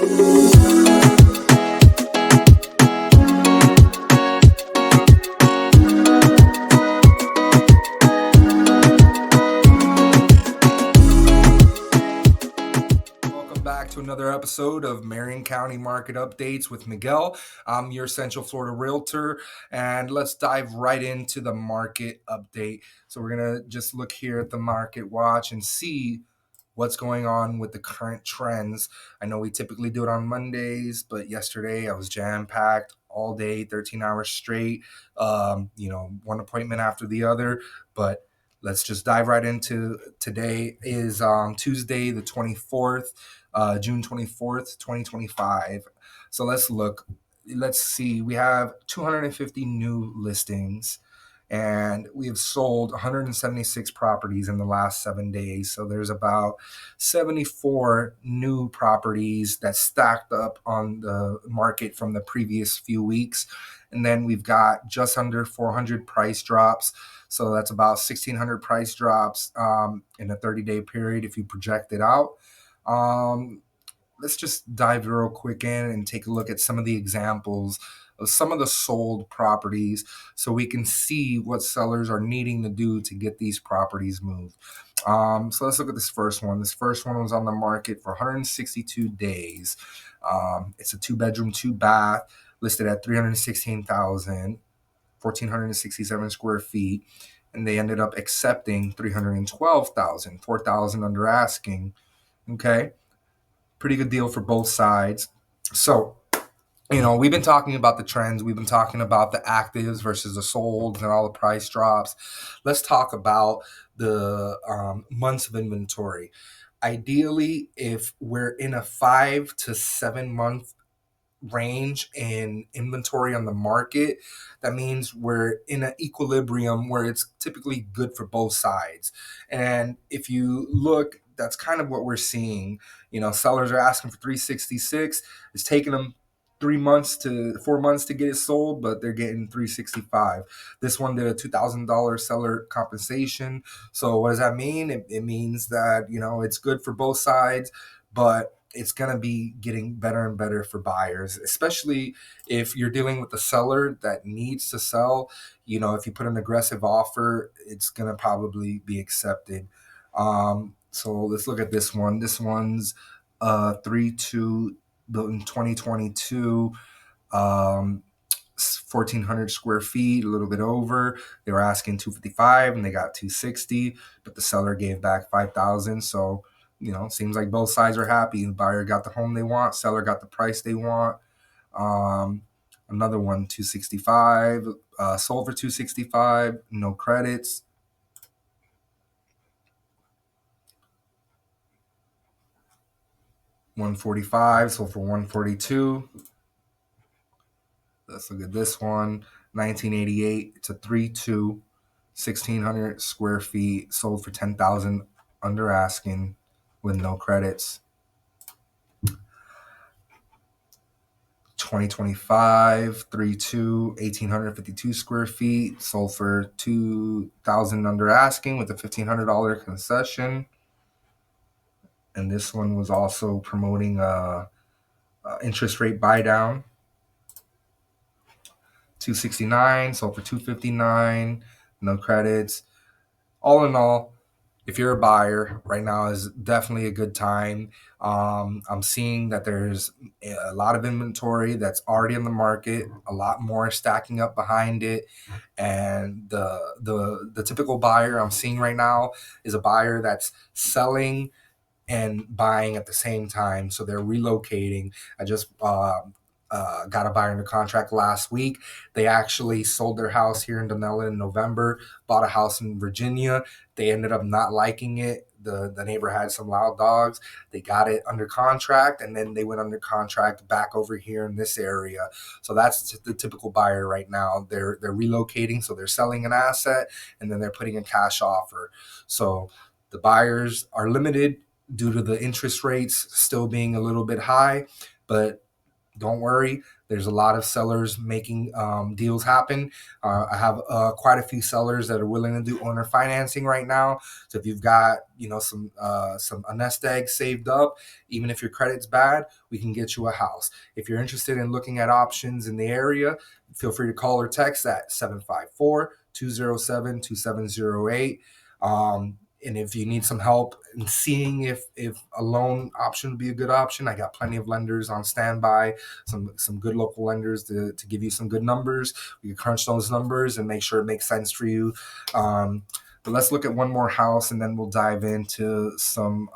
Back to another episode of Marion County Market Updates with Miguel. I'm your Central Florida Realtor, and let's dive right into the market update. So we're going to just look here at the market watch and see what's going on with the current trends. I know we typically do it on Mondays, but yesterday I was jam-packed all day, 13 hours straight, one appointment after the other, but let's just dive right into today. Is Tuesday the 24th, June 24th, 2025. So let's see, we have 250 new listings and we have sold 176 properties in the last 7 days. So there's about 74 new properties that stacked up on the market from the previous few weeks. And then we've got just under 400 price drops. So that's about 1,600 price drops in a 30-day period if you project it out. Let's just dive real quick in and take a look at some of the examples of some of the sold properties so we can see what sellers are needing to do to get these properties moved. So let's look at this first one. This first one was on the market for 162 days. It's a 2-bedroom, 2-bath, listed at $316,000, 1,467 square feet, and they ended up accepting $312,000, $4,000 under asking. Okay, pretty good deal for both sides. So, we've been talking about the trends. We've been talking about the actives versus the solds and all the price drops. Let's talk about the months of inventory. Ideally, if we're in a 5 to 7 month range in inventory on the market, that means we're in an equilibrium where it's typically good for both sides. And if you look, that's kind of what we're seeing. Sellers are asking for 366. It's taking them 3 months to 4 months to get it sold, but they're getting 365. This one did a $2,000 seller compensation. So what does that mean? It means that it's good for both sides, but it's going to be getting better and better for buyers, especially if you're dealing with a seller that needs to sell. If you put an aggressive offer, it's going to probably be accepted. So let's look at this one. This one's 3-2 built in 2022, 1,400 square feet, a little bit over. They were asking 255 and they got 260, but the seller gave back 5,000. So seems like both sides are happy. The buyer got the home they want, seller got the price they want. Another one, 265, sold for 265, no credits. $145, sold for $142. Let's look at this one, 1988. It's a 3-2, 1,600 square feet, sold for $10,000 under asking with no credits. 2025, 3-2, 1,852 square feet, sold for $2,000 under asking with a $1,500 concession. And this one was also promoting a interest rate buy down. 269, sold for 259, no credits. All in all, if you're a buyer right now, is definitely a good time. I'm seeing that there's a lot of inventory that's already in the market, a lot more stacking up behind it, and the typical buyer I'm seeing right now is a buyer that's selling and buying at the same time. So they're relocating. I just got a buyer under contract last week. They actually sold their house here in Donella in November, bought a house in Virginia. They ended up not liking it. The neighbor had some loud dogs. They got it under contract, and then they went under contract back over here in this area. So that's the typical buyer right now. They're relocating, so they're selling an asset, and then they're putting a cash offer. So the buyers are limited due to the interest rates still being a little bit high, but Don't worry, there's a lot of sellers making deals happen. I have quite a few sellers that are willing to do owner financing right now. So if you've got some a nest egg saved up, even if your credit's bad, we can get you a house. If you're interested in looking at options in the area, feel free to call or text at 754-207-2708. And if you need some help in seeing if a loan option would be a good option, I got plenty of lenders on standby, some good local lenders to give you some good numbers. We can crunch those numbers and make sure it makes sense for you. But let's look at one more house, and then we'll dive into some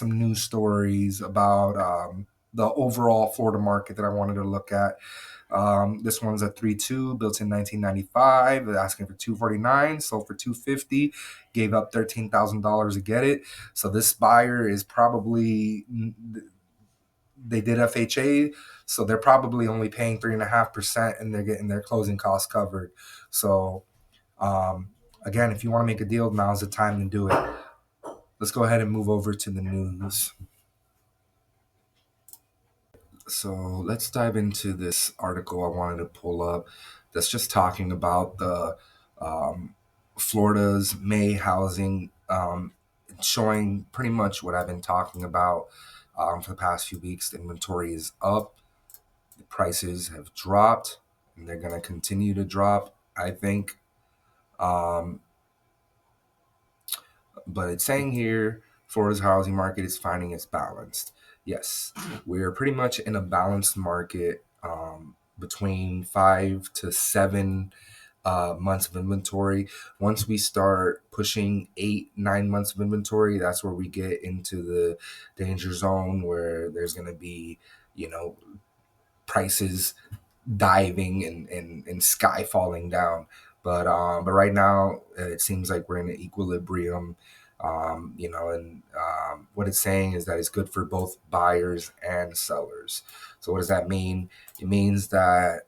news stories about the overall Florida market that I wanted to look at. This one's a 3.2, built in 1995. They're asking for $249, sold for $250. Gave up $13,000 to get it. So this buyer is probably, they did FHA, so they're probably only paying 3.5%, and they're getting their closing costs covered. So again, if you want to make a deal, now's the time to do it. Let's go ahead and move over to the news. So let's dive into this article I wanted to pull up that's just talking about the Florida's May housing, showing pretty much what I've been talking about for the past few weeks. The inventory is up, the prices have dropped, and they're going to continue to drop, I think. But it's saying here, Florida's housing market is finding its balanced. Yes, we're pretty much in a balanced market, between 5 to 7 months of inventory. Once we start pushing 8-9 months of inventory, that's where we get into the danger zone, where there's going to be, prices diving and sky falling down. But right now it seems like we're in an equilibrium. What it's saying is that it's good for both buyers and sellers. So what does that mean? It means that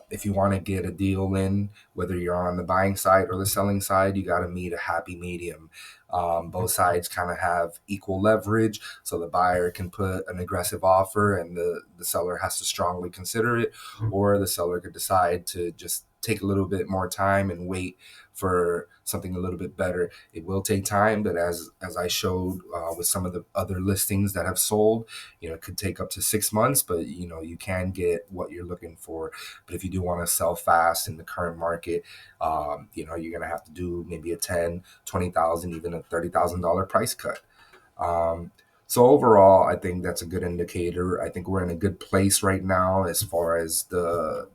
if you want to get a deal in, whether you're on the buying side or the selling side, you got to meet a happy medium. Both sides kind of have equal leverage, so the buyer can put an aggressive offer and the seller has to strongly consider it, or the seller could decide to just take a little bit more time and wait for something a little bit better. It will take time, but as I showed with some of the other listings that have sold, it could take up to 6 months, but you can get what you're looking for. But if you do want to sell fast in the current market, you're going to have to do maybe a $10,000, $20,000, even a $30,000 price cut. So overall, I think that's a good indicator. I think we're in a good place right now as far as the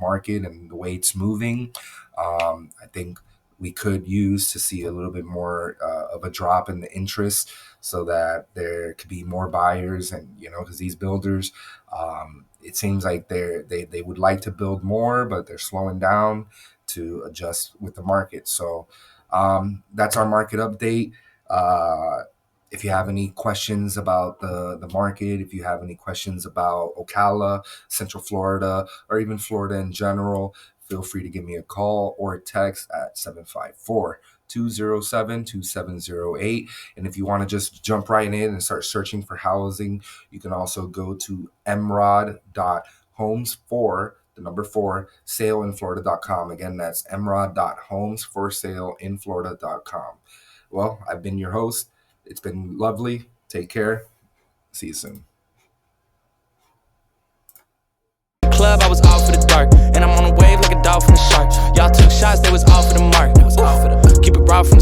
market and the way it's moving. I think we could use to see a little bit more of a drop in the interest, so that there could be more buyers. And because these builders, it seems like they would like to build more, but they're slowing down to adjust with the market. So that's our market update. If you have any questions about the market, if you have any questions about Ocala, Central Florida, or even Florida in general, feel free to give me a call or a text at 754-207-2708. And if you want to just jump right in and start searching for housing, you can also go to emrod.homes4saleinflorida.com. Again, that's emrod.homes4saleinflorida.com. Well, I've been your host. It's been lovely. Take care. See you soon. Club, I was out for the dark, and I'm on a wave like a dolphin, a shark. Y'all took shots, they was all for the mark. Keep it raw from